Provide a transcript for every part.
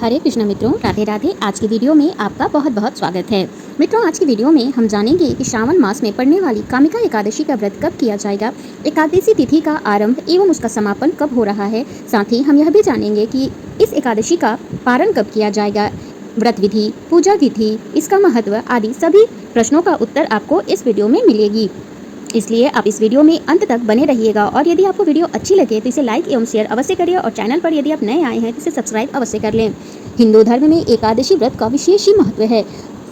हरे कृष्ण मित्रों, राधे राधे। आज की वीडियो में आपका बहुत बहुत स्वागत है। मित्रों, आज की वीडियो में हम जानेंगे कि श्रावण मास में पड़ने वाली कामिका एकादशी का व्रत कब किया जाएगा, एकादशी तिथि का आरंभ एवं उसका समापन कब हो रहा है। साथ ही हम यह भी जानेंगे कि इस एकादशी का पारण कब किया जाएगा, व्रत विधि, पूजा तिथि, इसका महत्व आदि सभी प्रश्नों का उत्तर आपको इस वीडियो में मिलेगी। इसलिए आप इस वीडियो में अंत तक बने रहिएगा। और यदि आपको वीडियो अच्छी लगे तो इसे लाइक एवं शेयर अवश्य करिए और चैनल पर यदि आप नए आए हैं तो इसे सब्सक्राइब अवश्य कर लें। हिंदू धर्म में एकादशी व्रत का विशेष ही महत्व है।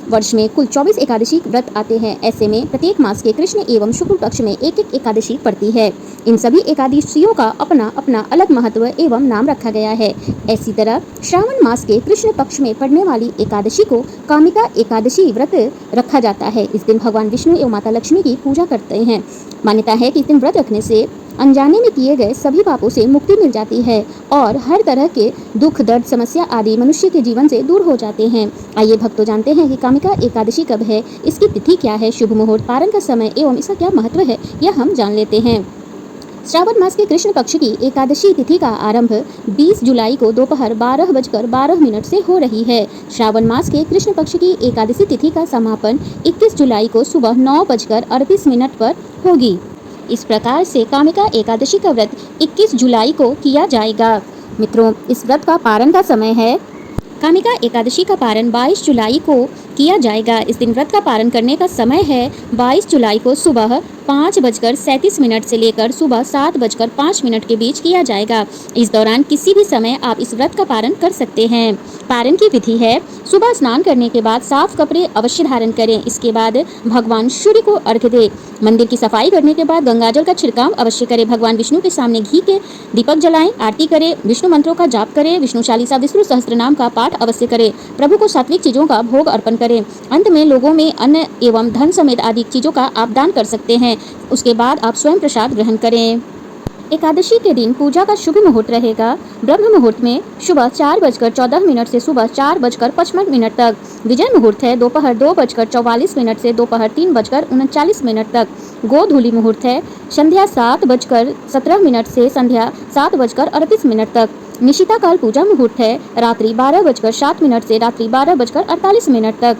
वर्ष में कुल 24 एकादशी व्रत आते हैं। ऐसे में प्रत्येक मास के कृष्ण एवं शुक्ल पक्ष में एक एक एकादशी पड़ती है। इन सभी एकादशियों का अपना अपना अलग महत्व एवं नाम रखा गया है। इसी तरह श्रावण मास के कृष्ण पक्ष में पड़ने वाली एकादशी को कामिका एकादशी व्रत रखा जाता है। इस दिन भगवान विष्णु एवं माता लक्ष्मी की पूजा करते हैं। मान्यता है कि इस दिन व्रत रखने से अनजाने में किए गए सभी पापों से मुक्ति मिल जाती है और हर तरह के दुख, दर्द, समस्या आदि मनुष्य के जीवन से दूर हो जाते हैं। आइए भक्तों जानते हैं कि कामिका एकादशी कब है, इसकी तिथि क्या है, शुभ मुहूर्त, पारण का समय एवं इसका क्या महत्व है, यह हम जान लेते हैं। श्रावण मास के कृष्ण पक्ष की एकादशी तिथि का आरंभ 20 जुलाई को दोपहर 12:12 से हो रही है। श्रावण मास के कृष्ण पक्ष की एकादशी तिथि का समापन 21 जुलाई को सुबह 9:38 पर होगी। इस प्रकार से कामिका एकादशी का व्रत 21 जुलाई को किया जाएगा। मित्रों, इस व्रत का पारण का समय है। कामिका एकादशी का पारण 22 जुलाई को किया जाएगा। इस दिन व्रत का पारण करने का समय है 22 जुलाई को सुबह 5:37 से लेकर सुबह 7:05 के बीच किया जाएगा। इस दौरान किसी भी समय आप इस व्रत का पारण कर सकते हैं। पारण की विधि है, सुबह स्नान करने के बाद साफ कपड़े अवश्य धारण करें। इसके बाद भगवान सूर्य को अर्घ्य दें। मंदिर की सफाई करने के बाद गंगाजल का छिड़काव अवश्य करें। भगवान विष्णु के सामने घी के दीपक जलाएं, आरती करें, विष्णु मंत्रों का जाप करें, विष्णु चालीसा, विष्णु सहस्त्रनाम का पाठ अवश्य करें। प्रभु को सात्विक चीजों का भोग अर्पण करें। अंत में लोगों में अन्न एवं धन समेत आदि चीजों का आप दान कर सकते हैं। उसके बाद आप स्वयं प्रसाद ग्रहण करें। एकादशी के दिन पूजा का शुभ मुहूर्त रहेगा। ब्रह्म मुहूर्त में सुबह 4:14 से सुबह 4:55 तक। विजय मुहूर्त है दोपहर 2:44 से दोपहर 3:39 तक। गोधूली मुहूर्त है संध्या 7:17 से संध्या 7:38 तक। निशिता काल पूजा मुहूर्त है रात्रि 12:07 से रात्रि 12:48 तक।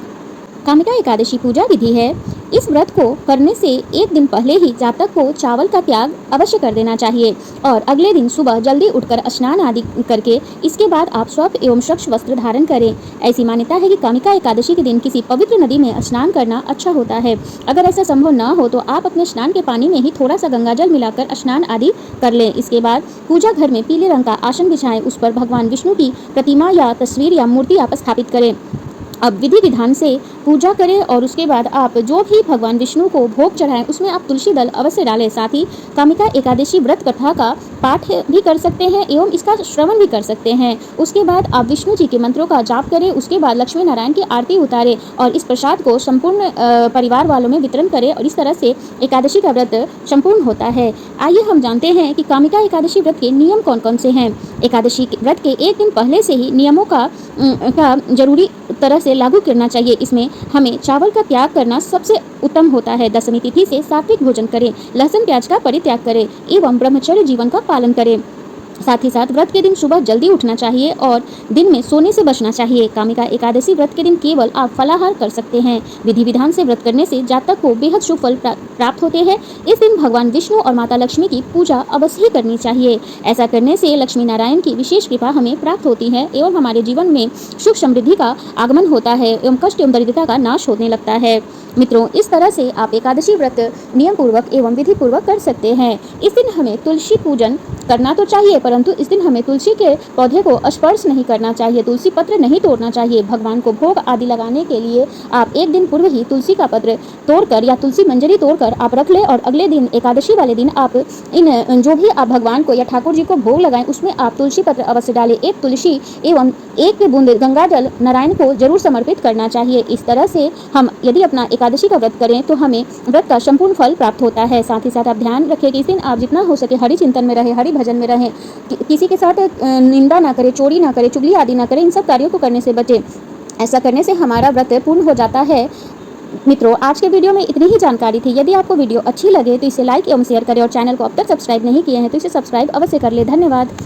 कामिका एकादशी पूजा विधि है, इस व्रत को करने से एक दिन पहले ही जातक को चावल का त्याग अवश्य कर देना चाहिए और अगले दिन सुबह जल्दी उठकर स्नान आदि करके इसके बाद आप स्वच्छ एवं स्वच्छ वस्त्र धारण करें। ऐसी मान्यता है कि कामिका एकादशी के दिन किसी पवित्र नदी में स्नान करना अच्छा होता है। अगर ऐसा संभव न हो तो आप अपने स्नान के पानी में ही थोड़ा सा गंगाजल मिलाकर स्नान आदि कर लें। इसके बाद पूजा घर में पीले रंग का आसन बिछाएं, उस पर भगवान विष्णु की प्रतिमा या तस्वीर या मूर्ति आप स्थापित करें। अब विधि विधान से पूजा करें और उसके बाद आप जो भी भगवान विष्णु को भोग चढ़ाएं उसमें आप तुलसी दल अवश्य डालें। साथ ही कामिका एकादशी व्रत कथा का पाठ भी कर सकते हैं एवं इसका श्रवण भी कर सकते हैं। उसके बाद आप विष्णु जी के मंत्रों का जाप करें। उसके बाद लक्ष्मी नारायण की आरती उतारें और इस प्रसाद को संपूर्ण परिवार वालों में वितरण करें और इस तरह से एकादशी का व्रत संपूर्ण होता है। आइए हम जानते हैं कि कामिका एकादशी व्रत के नियम कौन कौन से हैं। एकादशी व्रत के एक दिन पहले से ही नियमों का जरूरी तरह से लागू करना चाहिए। इसमें हमें चावल का त्याग करना सबसे उत्तम होता है। दशमी तिथि से सात्विक भोजन करें, लहसुन प्याज का परित्याग करें एवं ब्रह्मचर्य जीवन का पालन करें। साथ ही साथ व्रत के दिन सुबह जल्दी उठना चाहिए और दिन में सोने से बचना चाहिए। कामिका एकादशी व्रत के दिन केवल आप फलाहार कर सकते हैं। विधि विधान से व्रत करने से जातक को बेहद शुभ फल प्राप्त होते हैं। इस दिन भगवान विष्णु और माता लक्ष्मी की पूजा अवश्य ही करनी चाहिए। ऐसा करने से लक्ष्मी नारायण की विशेष कृपा हमें प्राप्त होती है एवं हमारे जीवन में सुख समृद्धि का आगमन होता है एवं कष्ट एवं दरिद्रता का नाश होने लगता है। मित्रों, इस तरह से आप एकादशी व्रत नियम पूर्वक एवं विधि पूर्वक कर सकते हैं। इस दिन हमें तुलसी पूजन करना तो चाहिए, परंतु इस दिन हमें तुलसी के पौधे को स्पर्श नहीं करना चाहिए, तुलसी पत्र नहीं तोड़ना चाहिए। भगवान को भोग आदि लगाने के लिए आप एक दिन पूर्व ही तुलसी का पत्र तोड़कर या तुलसी मंजरी तोड़कर आप रख लें और अगले दिन एकादशी वाले दिन आप इन जो भी आप भगवान को या ठाकुर जी को भोग लगाएं उसमें आप तुलसी पत्र अवश्य डालें। एक तुलसी एवं एक बूंद गंगाजल नारायण को जरूर समर्पित करना चाहिए। इस तरह से हम यदि अपना एकादशी का व्रत करें तो हमें व्रत का संपूर्ण फल प्राप्त होता है। साथ ही साथ आप ध्यान रखें कि इस दिन आप जितना हो सके हरि चिंतन में रहे, हरि भजन में रहें, किसी के साथ निंदा ना करें, चोरी ना करें, चुगली आदि ना करें। इन सब कार्यों को करने से बचें। ऐसा करने से हमारा व्रत पूर्ण हो जाता है। मित्रों, आज के वीडियो में इतनी ही जानकारी थी। यदि आपको वीडियो अच्छी लगे तो इसे लाइक एवं शेयर करें और चैनल को अब तक सब्सक्राइब नहीं किए हैं तो इसे सब्सक्राइब अवश्य कर ले। धन्यवाद।